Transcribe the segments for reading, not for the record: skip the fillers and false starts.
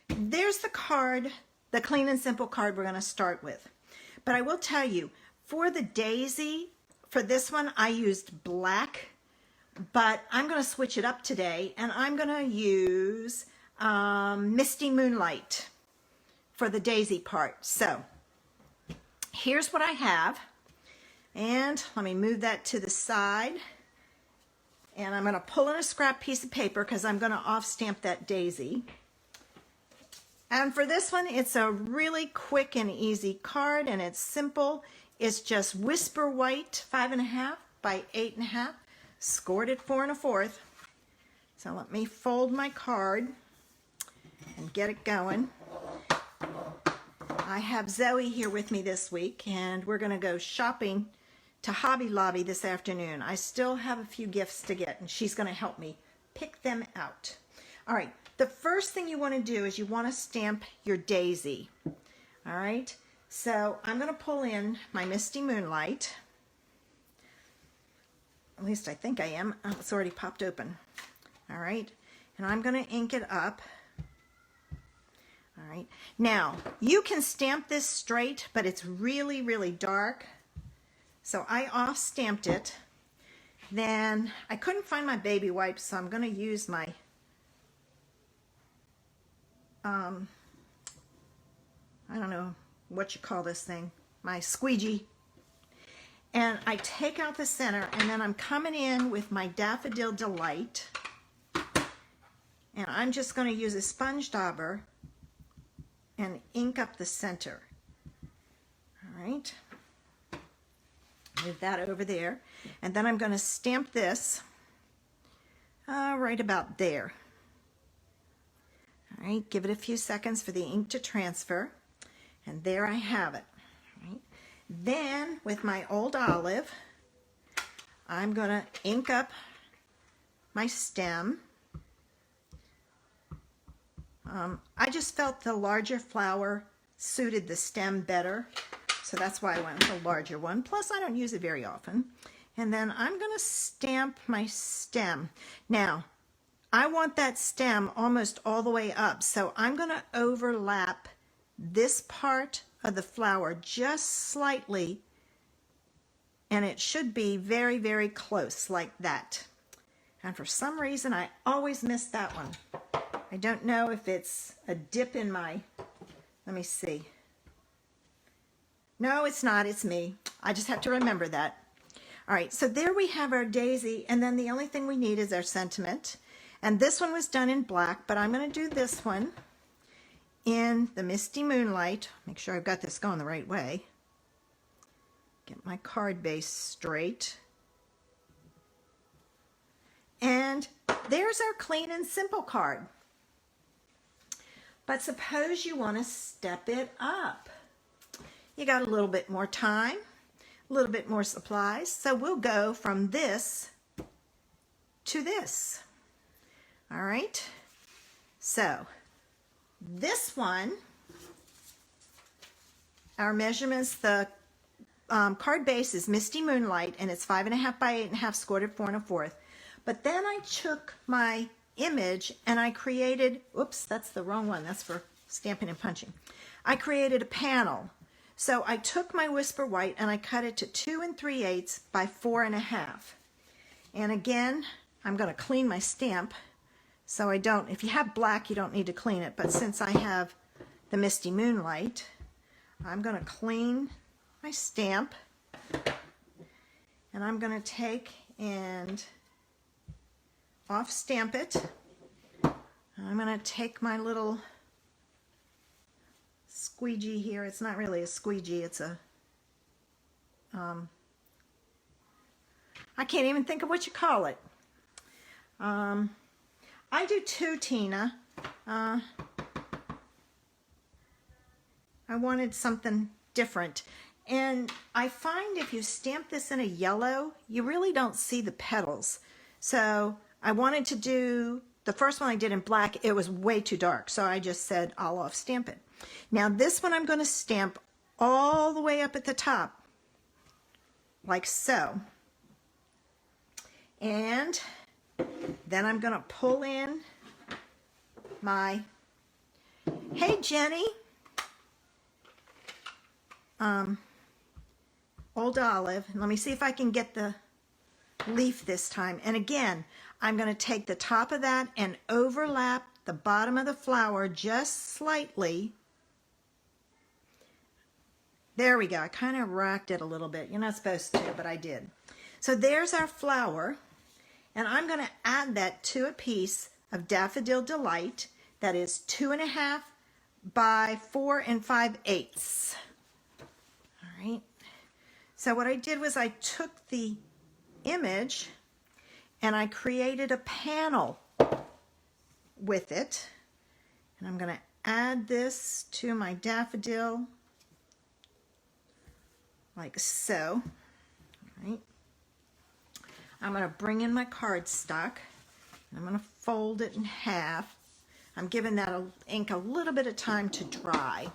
there's the card, the Clean and Simple card we're going to start with. But I will tell you, for the daisy, for this one, I used black, but I'm going to switch it up today, and I'm going to use Misty Moonlight for the daisy part. So here's what I have, and let me move that to the side, and I'm going to pull in a scrap piece of paper because I'm going to off-stamp that daisy. And for this one, it's a really quick and easy card, and it's simple. It's just Whisper White 5.5 by 8.5, scored at 4 1/4. So let me fold my card and get it going. I have Zoe here with me this week, and we're going to go shopping to Hobby Lobby this afternoon. I still have a few gifts to get, and she's going to help me pick them out. All right, the first thing you want to do is you want to stamp your daisy. All right, so I'm going to pull in my Misty Moonlight. At least I think I am. Oh, it's already popped open. All right, and I'm going to ink it up. All right, now you can stamp this straight, but it's really, really dark. So I off-stamped it. Then I couldn't find my baby wipes, so I'm going to use my I don't know what you call this thing, my squeegee. And I take out the center, and then I'm coming in with my Daffodil Delight. And I'm just going to use a sponge dauber and ink up the center. All right. Move that over there. And then I'm going to stamp this right about there. All right, give it a few seconds for the ink to transfer. And there I have it. All right. Then, with my old olive, I'm going to ink up my stem. I just felt the larger flower suited the stem better, so that's why I went with a larger one. Plus, I don't use it very often. And then I'm going to stamp my stem. Now, I want that stem almost all the way up, so I'm going to overlap this part of the flower just slightly, and it should be very, very close like that. And for some reason, I always miss that one. I don't know if it's a dip in my, let me see. No, it's not, it's me. I just have to remember that. All right, so there we have our daisy, and then the only thing we need is our sentiment. And this one was done in black, but I'm going to do this one in the Misty Moonlight. Make sure I've got this going the right way. Get my card base straight. And there's our Clean and Simple card. But suppose you want to step it up. You got a little bit more time, a little bit more supplies. So we'll go from this to this. All right. So this one, our measurements, the card base is Misty Moonlight, and it's 5.5 by 8.5, scored at 4 1/4. But then I took my image and I created, oops, that's the wrong one. That's for stamping and punching. I created a panel. So I took my Whisper White and I cut it to 2 3/8 by 4 1/2. And again, I'm going to clean my stamp. So I don't, if you have black, you don't need to clean it. But since I have the Misty Moonlight, I'm going to clean my stamp. And I'm going to take and off stamp it. I'm going to take my little squeegee here. It's not really a squeegee, it's a I can't even think of what you call it. I do two, Tina. I wanted something different. And I find if you stamp this in a yellow, you really don't see the petals. So I wanted to do, the first one I did in black, it was way too dark. So I just said, I'll off stamp it. Now this one I'm going to stamp all the way up at the top, like so. And then I'm going to pull in my Hey, Jenny. Old Olive. Let me see if I can get the leaf this time. And again, I'm going to take the top of that and overlap the bottom of the flower just slightly. There we go. I kind of rocked it a little bit. You're not supposed to, but I did. So there's our flower. And I'm going to add that to a piece of Daffodil Delight that is 2.5 by 4 5/8. All right. So what I did was I took the image and I created a panel with it. And I'm going to add this to my daffodil like so. All right. I'm going to bring in my cardstock. I'm going to fold it in half. I'm giving that ink a little bit of time to dry.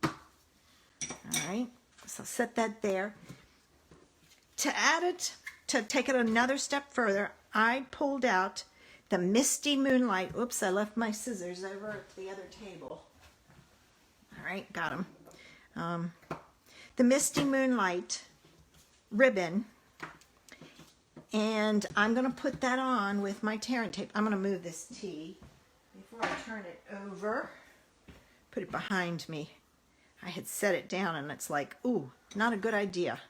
All right, so set that there. To add it, to take it another step further, I pulled out the Misty Moonlight. Oops, I left my scissors over at the other table. All right, got them. The Misty Moonlight ribbon. And I'm going to put that on with my Terran tape. I'm going to move this tea before I turn it over. Put it behind me. I had set it down and it's like, ooh, not a good idea.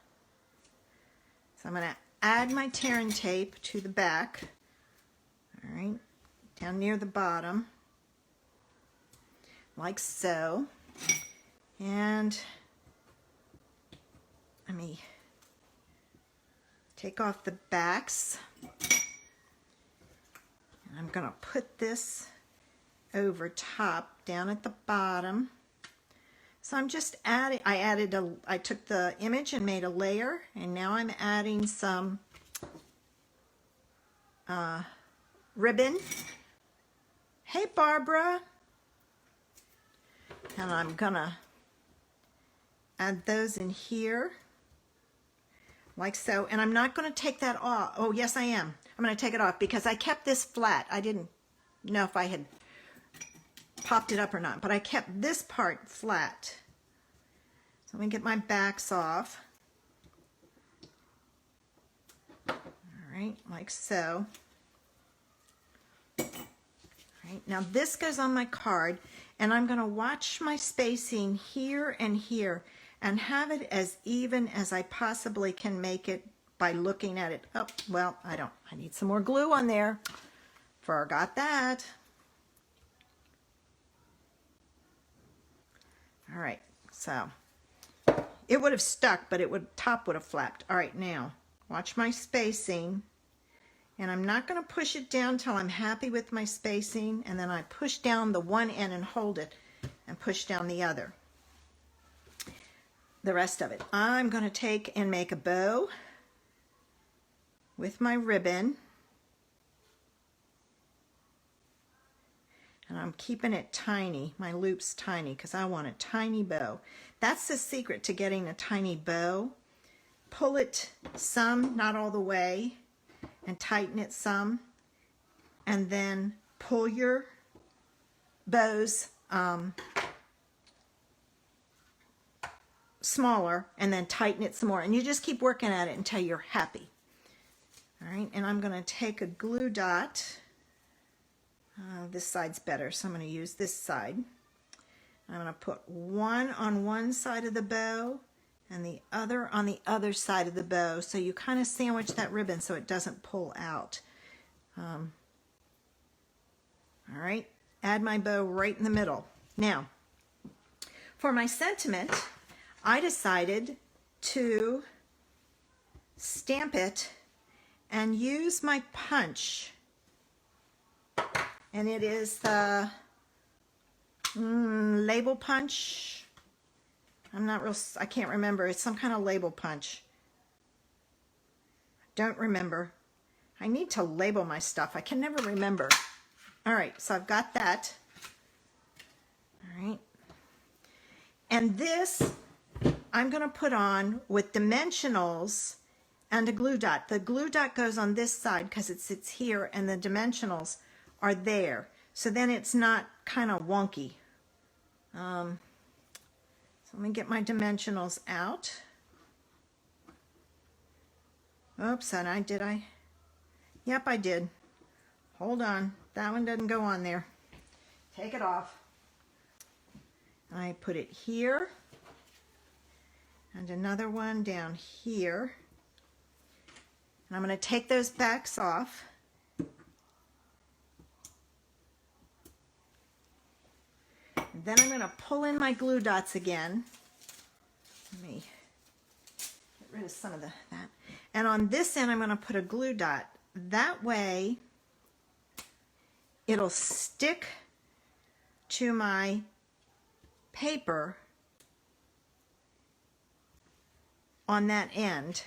So I'm going to add my Terran tape to the back. All right, down near the bottom. Like so. And let me take off the backs. And I'm going to put this over top down at the bottom. So I'm just adding, I took the image and made a layer, and now I'm adding some ribbon. Hey, Barbara. And I'm going to add those in here. Like so, and I'm not going to take that off. Oh, yes, I am. I'm going to take it off because I kept this flat. I didn't know if I had popped it up or not, but I kept this part flat. So let me get my backs off. All right, like so. All right, now this goes on my card, and I'm going to watch my spacing here and here and have it as even as I possibly can make it by looking at it. Oh, well, I need some more glue on there. Forgot that. All right, so it would have stuck, but top would have flapped. All right, now watch my spacing, and I'm not going to push it down till I'm happy with my spacing, and then I push down the one end and hold it and push down the other. The rest of it. I'm going to take and make a bow with my ribbon. And I'm keeping it tiny, my loops tiny, because I want a tiny bow. That's the secret to getting a tiny bow. Pull it some, not all the way, and tighten it some. And then pull your bows smaller, and then tighten it some more, and you just keep working at it until you're happy. All right, and I'm going to take a glue dot. This side's better, so I'm going to use this side. I'm going to put one on one side of the bow and the other on the other side of the bow, so you kind of sandwich that ribbon so it doesn't pull out. All right, add my bow right in the middle. Now, for my sentiment, I decided to stamp it and use my punch. And it is the label punch. I can't remember. It's some kind of label punch. Don't remember. I need to label my stuff. I can never remember. All right, so I've got that. All right. And this I'm going to put on with dimensionals and a glue dot. The glue dot goes on this side because it sits here, and the dimensionals are there. So then it's not kind of wonky. So let me get my dimensionals out. Oops, and did I? Yep, I did. Hold on, that one doesn't go on there. Take it off. I put it here, and another one down here. And I'm going to take those backs off. And then I'm going to pull in my glue dots again. Let me get rid of some of that. And on this end, I'm going to put a glue dot. That way, it'll stick to my paper on that end.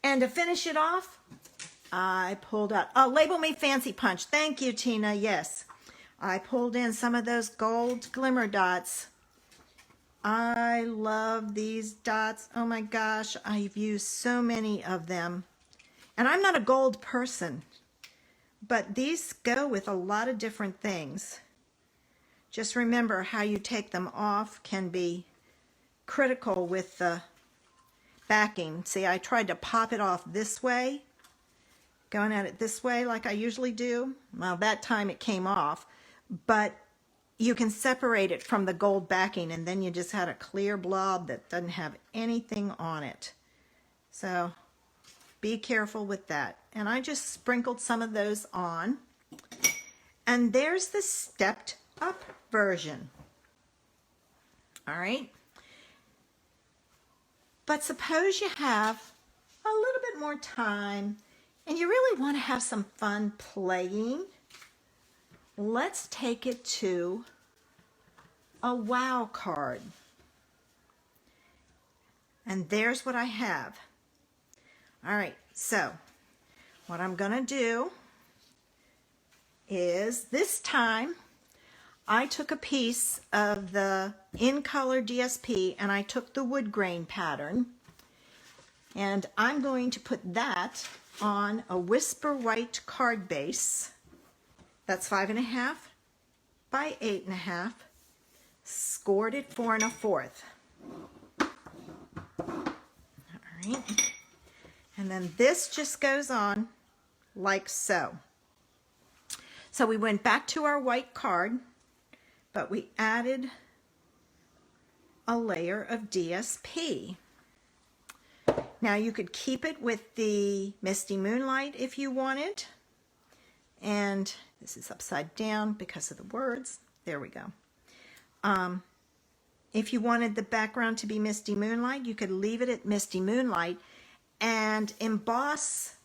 And to finish it off, I pulled out, oh, Label Me Fancy Punch. Thank you, Tina. Yes, I pulled in some of those gold glimmer dots. I love these dots. Oh my gosh, I've used so many of them. And I'm not a gold person, but these go with a lot of different things. Just remember how you take them off can be critical with the backing. See, I tried to pop it off this way, going at it this way like I usually do. Well, that time it came off, but you can separate it from the gold backing, and then you just had a clear blob that doesn't have anything on it. So be careful with that. And I just sprinkled some of those on. And there's the stepped up version. All right. But suppose you have a little bit more time and you really want to have some fun playing. Let's take it to a wow card. And there's what I have. All right, so what I'm going to do is this time I took a piece of the In Color DSP and I took the wood grain pattern, and I'm going to put that on a Whisper White card base. That's 5.5 by 8.5, scored at 4 1/4. All right, and then this just goes on like so. So we went back to our white card, but we added a layer of DSP. Now you could keep it with the Misty Moonlight if you wanted. And this is upside down because of the words. There we go. If you wanted the background to be Misty Moonlight, you could leave it at Misty Moonlight and emboss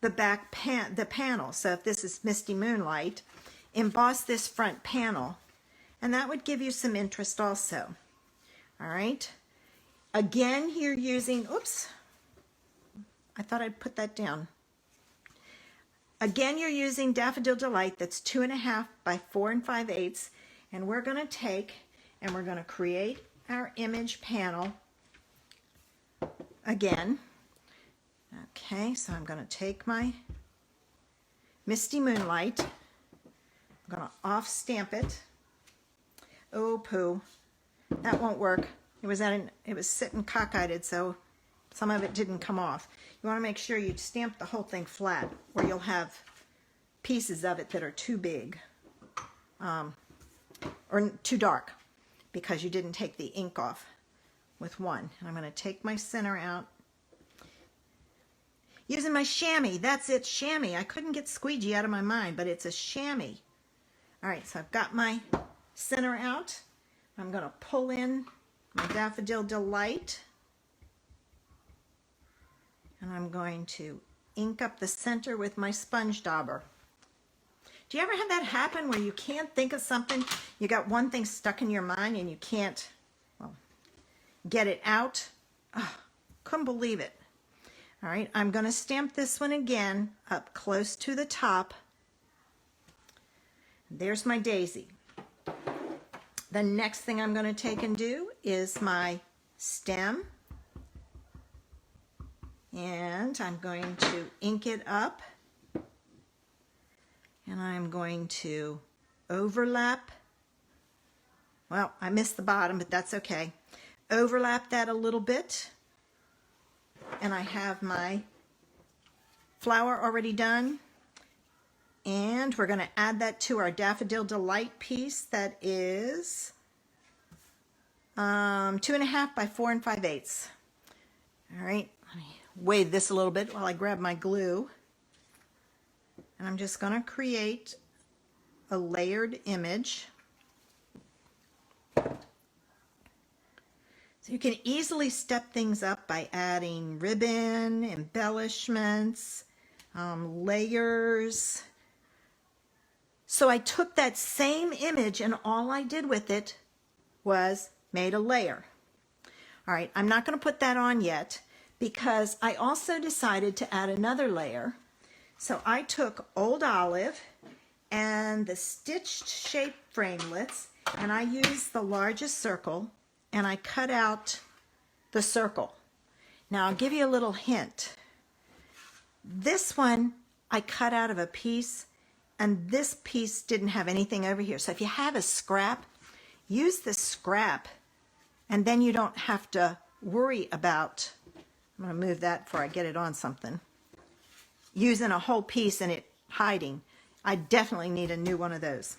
the the panel. So if this is Misty Moonlight, emboss this front panel, and that would give you some interest also. All right. Again, you're using, oops, I thought I'd put that down. Again, you're using Daffodil Delight. That's 2.5 by 4 5/8, and we're going to take and we're going to create our image panel again. Okay, so I'm going to take my Misty Moonlight. I'm going to off stamp it. Oh poo, that won't work. It was sitting cockeyed, so some of it didn't come off. You want to make sure you stamp the whole thing flat, or you'll have pieces of it that are too big or too dark because you didn't take the ink off with one. And I'm going to take my center out using my chamois. That's it, chamois. I couldn't get squeegee out of my mind, but it's a chamois. All right, so I've got my center out. I'm going to pull in my Daffodil Delight, and I'm going to ink up the center with my sponge dauber. Do you ever have that happen where you can't think of something? You got one thing stuck in your mind and you can't, well, get it out? Oh, couldn't believe it. All right, I'm going to stamp this one again up close to the top. There's my daisy. The next thing I'm going to take and do is my stem. And I'm going to ink it up. And I'm going to overlap Well, I missed the bottom, but that's okay. Overlap that a little bit. And I have my flower already done. And we're going to add that to our Daffodil Delight piece that is 2.5 by 4 5/8. All right, let me wave this a little bit while I grab my glue. And I'm just going to create a layered image. So you can easily step things up by adding ribbon, embellishments, layers. So I took that same image and all I did with it was made a layer. All right, I'm not going to put that on yet because I also decided to add another layer. So I took Old Olive and the stitched shape framelits, and I used the largest circle and I cut out the circle. Now I'll give you a little hint. This one I cut out of a piece, and this piece didn't have anything over here. So if you have a scrap, use the scrap, and then you don't have to worry about, I'm going to move that before I get it on something, using a whole piece and it hiding. I definitely need a new one of those.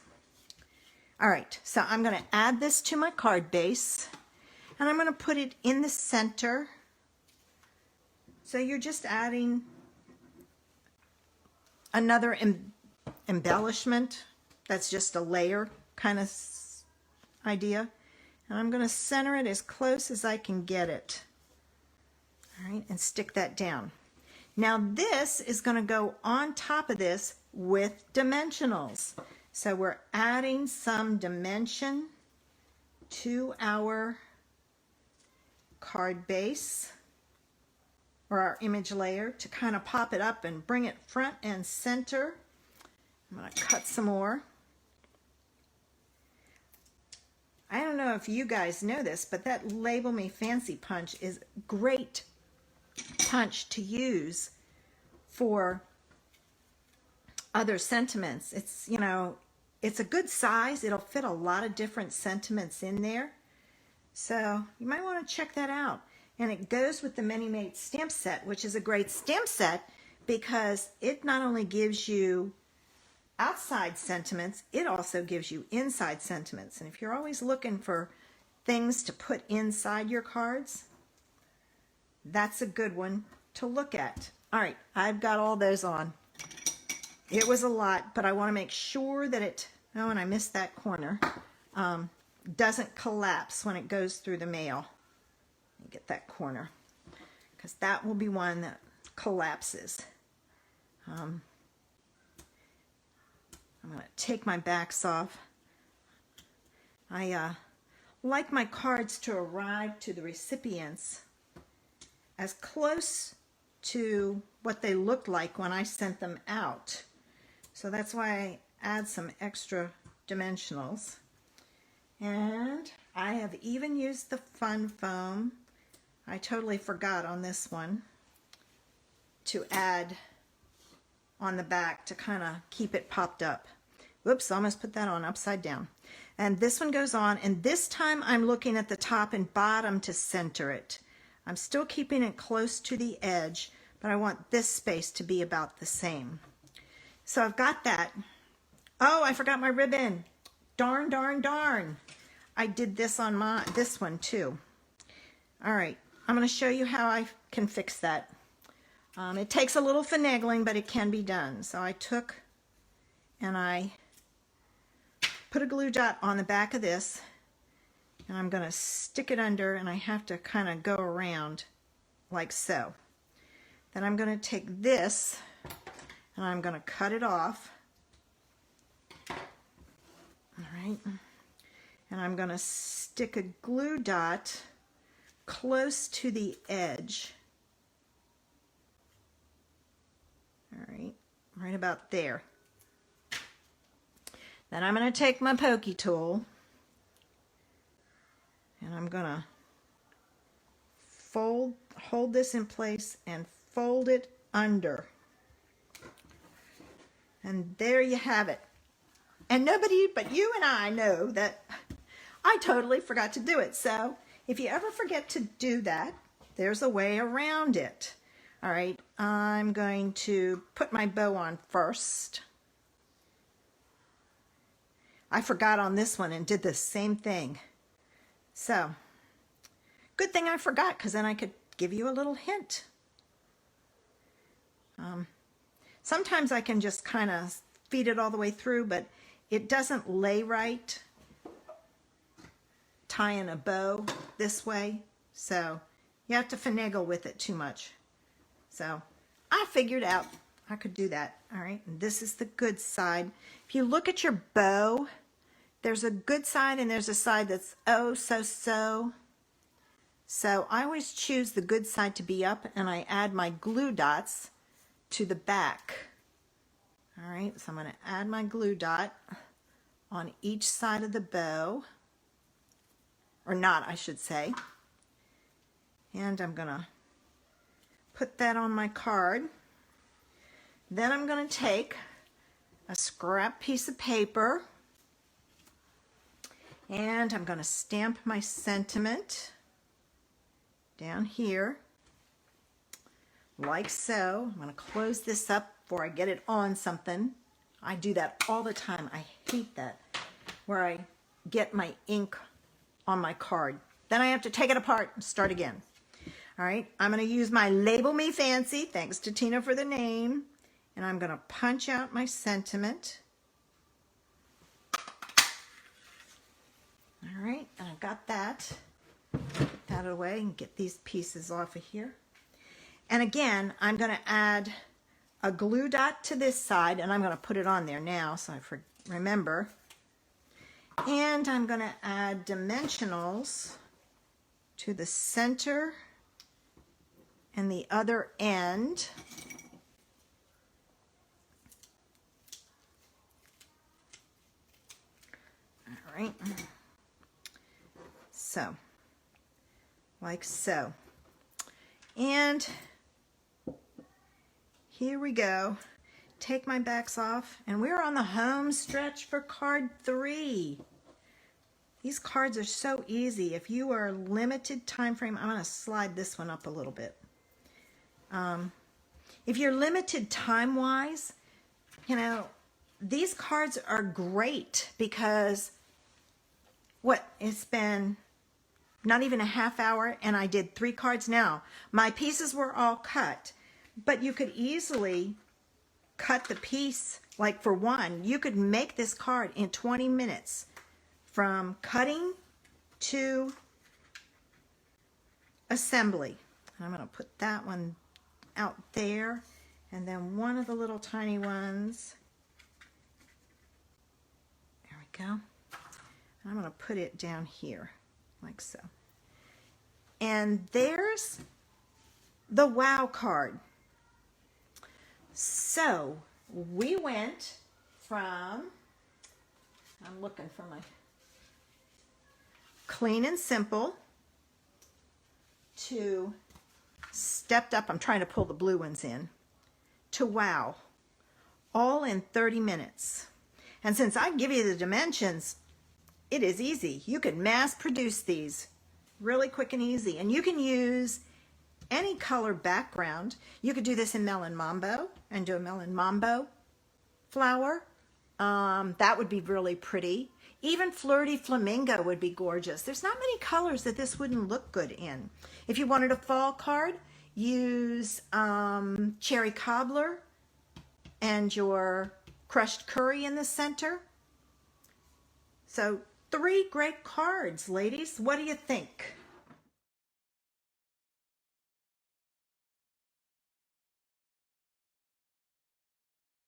All right, so I'm going to add this to my card base, and I'm going to put it in the center. So you're just adding another embellishment. That's just a layer kind of idea. And I'm going to center it as close as I can get it. All right, and stick that down. Now this is going to go on top of this with dimensionals. So we're adding some dimension to our card base or our image layer to kind of pop it up and bring it front and center. I'm going to cut some more. I don't know if you guys know this, but that Label Me Fancy punch is great punch to use for other sentiments. It's, you know, it's a good size. It'll fit a lot of different sentiments in there. So you might want to check that out. And it goes with the Many Made stamp set, which is a great stamp set because it not only gives you outside sentiments, it also gives you inside sentiments. And if you're always looking for things to put inside your cards, that's a good one to look at. All right, I've got all those on. It was a lot, but I want to make sure that it, oh, and I missed that corner, doesn't collapse when it goes through the mail. Let me get that corner, because that will be one that collapses. I'm going to take my backs off. I like my cards to arrive to the recipients as close to what they looked like when I sent them out. So that's why I add some extra dimensionals. And I have even used the Fun Foam. I totally forgot on this one to add on the back to kind of keep it popped up. Whoops, I almost put that on upside down. And this one goes on, and this time I'm looking at the top and bottom to center it. I'm still keeping it close to the edge, but I want this space to be about the same. So I've got that. Oh, I forgot my ribbon. Darn, darn, darn. I did this on this one too. All right, I'm going to show you how I can fix that. It takes a little finagling, but it can be done. So I took and I put a glue dot on the back of this, and I'm going to stick it under, and I have to kind of go around like so. Then I'm going to take this and I'm going to cut it off. All right. And I'm going to stick a glue dot close to the edge. All right, right about there. Then I'm going to take my pokey tool and I'm going to hold this in place and fold it under. And there you have it. And nobody but you and I know that I totally forgot to do it. So if you ever forget to do that, there's a way around it. All right, I'm going to put my bow on first. I forgot on this one and did the same thing. So, good thing I forgot, because then I could give you a little hint. Sometimes I can just kind of feed it all the way through, but it doesn't lay right tying a bow this way. So, you have to finagle with it too much. So, I figured out I could do that. All right, and this is the good side. If you look at your bow, there's a good side and there's a side that's oh so. So I always choose the good side to be up, and I add my glue dots to the back. All right, so I'm going to add my glue dot on each side of the bow, or knot I should say. And I'm going to put that on my card. Then I'm going to take a scrap piece of paper, and I'm going to stamp my sentiment down here, like so. I'm going to close this up before I get it on something. I do that all the time. I hate that, where I get my ink on my card. Then I have to take it apart and start again. All right, I'm going to use my Label Me Fancy, thanks to Tina for the name, and I'm going to punch out my sentiment. All right, and I've got that. Put that away and get these pieces off of here. And again, I'm going to add a glue dot to this side, and I'm going to put it on there now so I remember. And I'm going to add dimensionals to the center and the other end. All right. So, like so. And here we go. Take my backs off, and we're on the home stretch for card 3. These cards are so easy. If you are limited time frame, I'm going to slide this one up a little bit. If you're limited time-wise, you know, these cards are great because it's been not even a half hour, and I did 3 cards now. My pieces were all cut, but you could easily cut the piece, like for one, you could make this card in 20 minutes from cutting to assembly. I'm going to put that one out there, and then one of the little tiny ones, there we go. I'm going to put it down here like so. And there's the wow card. So we went from, I'm looking for my Clean and Simple to Stepped Up, I'm trying to pull the blue ones in, to wow, all in 30 minutes. And since I give you the dimensions, it is easy. You can mass produce these really quick and easy. And you can use any color background. You could do this in Melon Mambo and do a Melon Mambo flower. That would be really pretty. Even Flirty Flamingo would be gorgeous. There's not many colors that this wouldn't look good in. If you wanted a fall card, use Cherry Cobbler and your crushed curry in the center. So 3 great cards, ladies. What do you think?